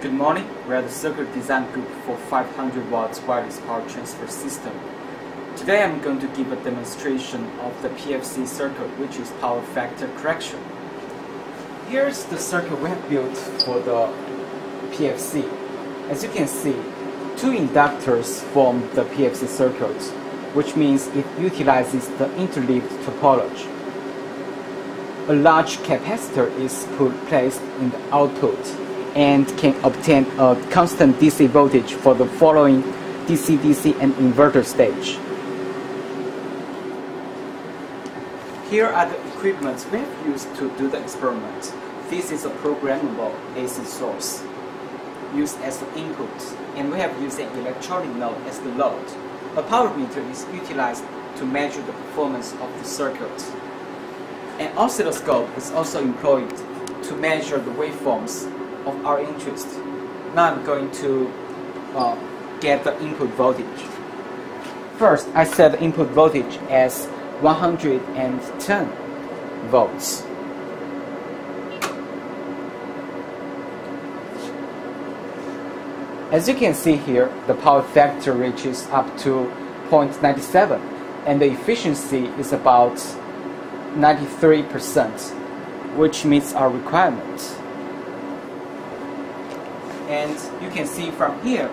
Good morning. We are the circuit design group for 500 watts wireless power transfer system. Today I'm going to give a demonstration of the PFC circuit, which is power factor correction. Here's the circuit we have built for the PFC. As you can see, two inductors form the PFC circuit, which means it utilizes the interleaved topology. A large capacitor is placed in the output and can obtain a constant DC voltage for the following DC-DC and inverter stage. Here are the equipment we have used to do the experiment. This is a programmable AC source used as the input, and we have used an electronic node as the load. A power meter is utilized to measure the performance of the circuit. An oscilloscope is also employed to measure the waveforms of our interest. Now I'm going to get the input voltage. First, I set the input voltage as 110 volts. As you can see here, the power factor reaches up to 0.97 and the efficiency is about 93%, which meets our requirement. And you can see from here,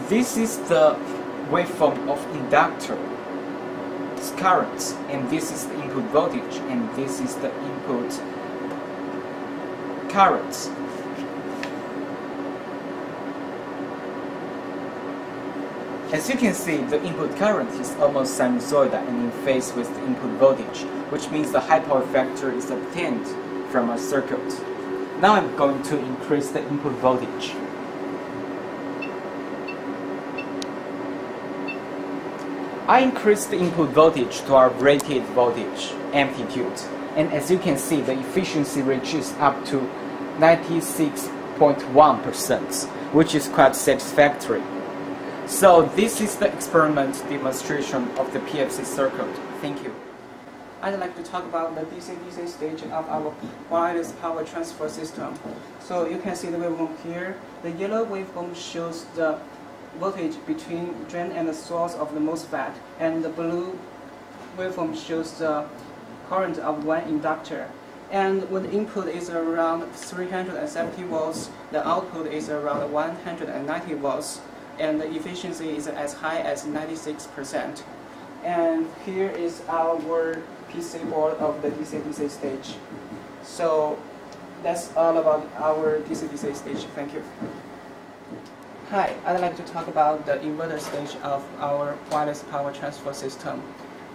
this is the waveform of inductor, it's current, and this is the input voltage, and this is the input current. As you can see, the input current is almost sinusoidal and in phase with the input voltage, which means the high power factor is obtained from a circuit. Now I'm going to increase the input voltage. I increased the input voltage to our rated voltage amplitude, and as you can see, the efficiency reaches up to 96.1%, which is quite satisfactory. So this is the experiment demonstration of the PFC circuit. Thank you. I'd like to talk about the DC-DC stage of our wireless power transfer system. So you can see the waveform here. The yellow waveform shows the voltage between drain and the source of the MOSFET, and the blue waveform shows the current of one inductor. And when the input is around 370 volts, the output is around 190 volts. And the efficiency is as high as 96%. And here is our PC board of the DC-DC stage. So that's all about our DC-DC stage. Thank you. Hi, I'd like to talk about the inverter stage of our wireless power transfer system.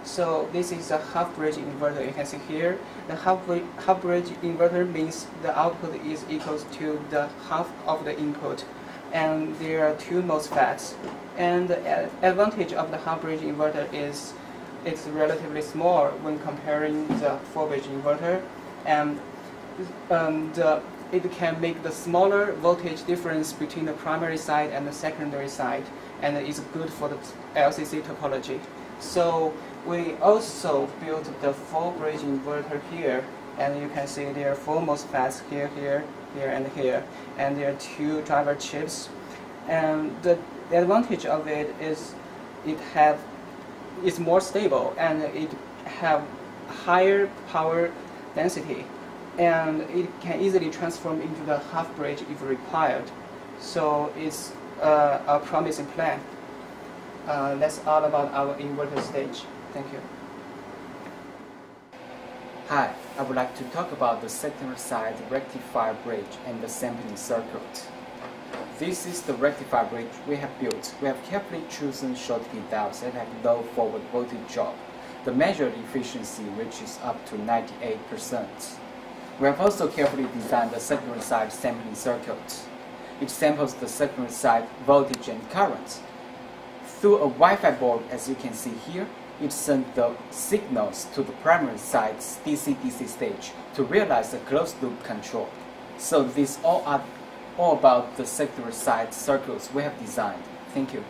So this is a half-bridge inverter. You can see here, the half-bridge inverter means the output is equal to the half of the input. And there are two MOSFETs. And the advantage of the half-bridge inverter is it's relatively small when comparing the full-bridge inverter, and it can make the smaller voltage difference between the primary side and the secondary side, and it's good for the LCC topology. So we also built the full-bridge inverter here, and you can see there are four MOSFETs here, and here, and there are two driver chips. And the advantage of it is it's more stable, and it have higher power density, and it can easily transform into the half bridge if required. So it's a promising plan. That's all about our inverter stage. Thank you. Hi, I would like to talk about the secondary side rectifier bridge and the sampling circuit. This is the rectifier bridge we have built. We have carefully chosen Schottky diodes that have low forward voltage drop. The measured efficiency reaches up to 98%. We have also carefully designed the secondary side sampling circuit. It samples the secondary side voltage and current. Through a Wi-Fi board, as you can see here, it sends the signals to the primary side's DC-DC stage to realize a closed-loop control. So these all are all about the secondary side circuits we have designed. Thank you.